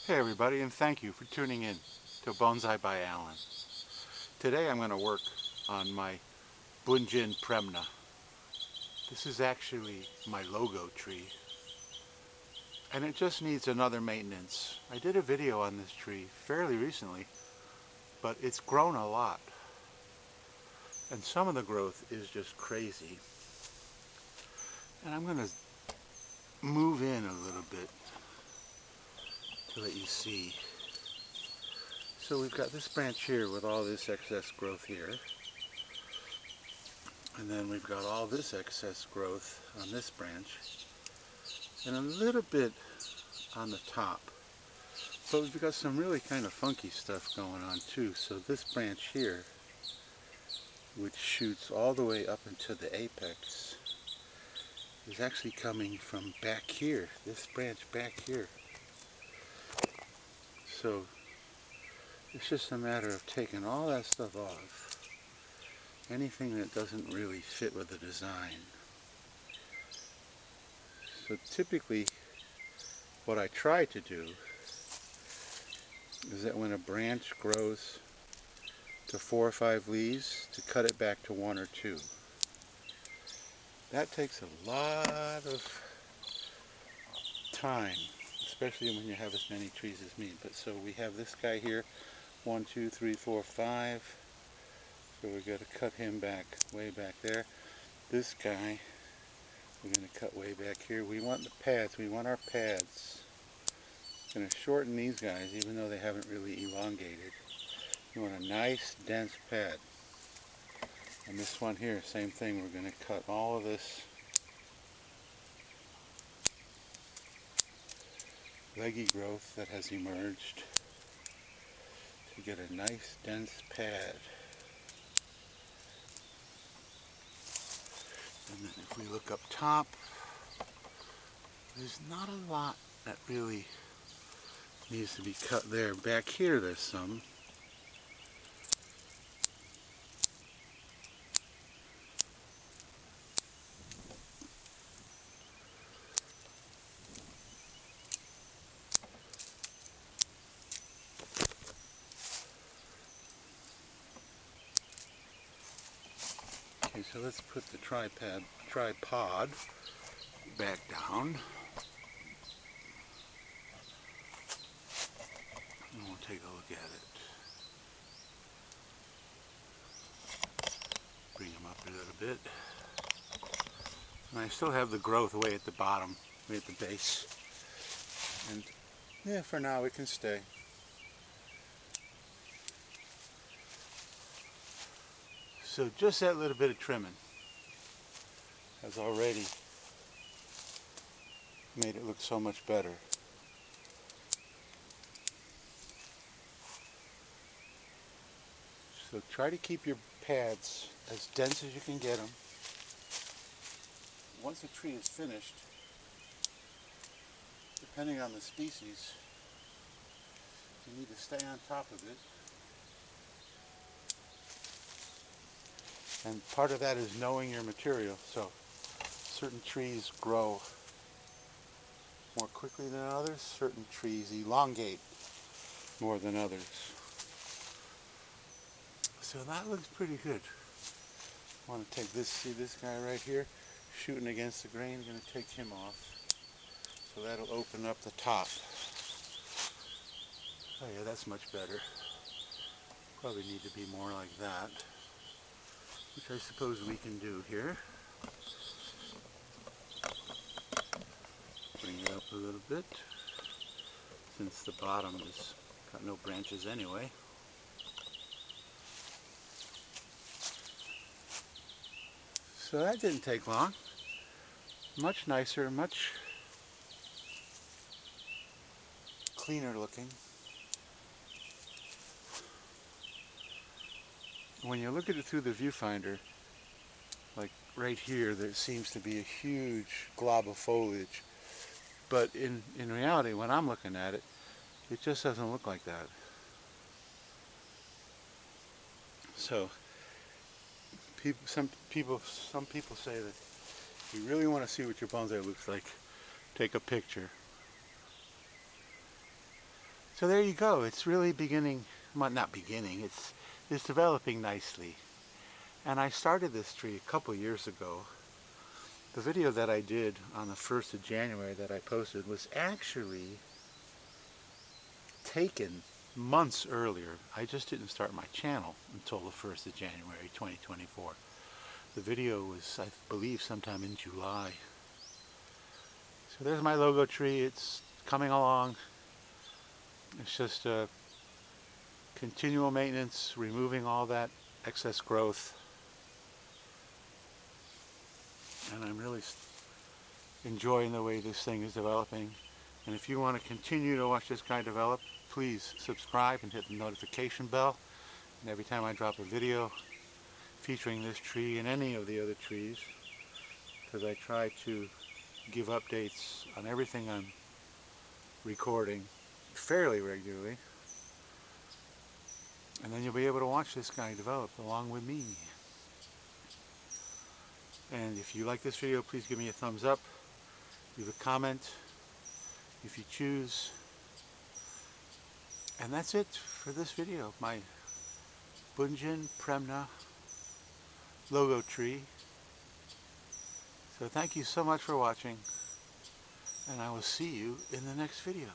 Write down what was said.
Hey everybody, and thank you for tuning in to Bonsai by Alan. Today I'm going to work on my Bunjin Premna. This is actually my logo tree, and it just needs another maintenance. I did a video on this tree fairly recently, but it's grown a lot, and some of the growth is just crazy. And I'm going to move in a little bit to let you see. So we've got this branch here with all this excess growth here. And then we've got all this excess growth on this branch. And a little bit on the top. But we've got some really kind of funky stuff going on too. So this branch here, which shoots all the way up into the apex, is actually coming from back here. This branch back here. So it's just a matter of taking all that stuff off. Anything that doesn't really fit with the design. So typically what I try to do is that when a branch grows to 4 or 5 leaves, to cut it back to 1 or 2. That takes a lot of time, especially when you have as many trees as me. But so we have this guy here, 1, 2, 3, 4, 5. So we're going to cut him back, way back there. This guy, we're going to cut way back here. We want the pads, we want our pads. Going to shorten these guys, even though they haven't really elongated. You want a nice, dense pad. And this one here, same thing. We're going to cut all of this leggy growth that has emerged to get a nice, dense pad. And then if we look up top, there's not a lot that really needs to be cut there. Back here there's some. Okay, so let's put the tripod back down. And we'll take a look at it. Bring them up a little bit. And I still have the growth way at the bottom, way at the base. And yeah, for now it can stay. So just that little bit of trimming has already made it look so much better. So try to keep your pads as dense as you can get them. Once a tree is finished, depending on the species, you need to stay on top of it. And part of that is knowing your material. So certain trees grow more quickly than others. Certain trees elongate more than others. So that looks pretty good. I want to take this, see this guy right here, shooting against the grain. I'm going to take him off. So that'll open up the top. Oh yeah, that's much better. Probably need to be more like that, which I suppose we can do here. Bring it up a little bit, since the bottom has got no branches anyway. So that didn't take long. Much nicer, much cleaner looking. When you look at it through the viewfinder, like right here, there seems to be a huge glob of foliage. But in reality, when I'm looking at it, it just doesn't look like that. So some people say that if you really want to see what your bonsai looks like, take a picture. So there you go. It's really beginning, well, not beginning, it's developing nicely. And I started this tree a couple years ago. The video that I did on the 1st of January that I posted was actually taken months earlier. I just didn't start my channel until the 1st of January 2024. The video was, I believe, sometime in July. So there's my logo tree. It's coming along. It's just continual maintenance, removing all that excess growth. And I'm really enjoying the way this thing is developing. And if you want to continue to watch this guy develop, please subscribe and hit the notification bell. And every time I drop a video featuring this tree and any of the other trees, because I try to give updates on everything I'm recording fairly regularly, and then you'll be able to watch this guy develop along with me. And if you like this video, please give me a thumbs up, leave a comment if you choose. And that's it for this video, my Bunjin Premna logo tree. So thank you so much for watching, and I will see you in the next video.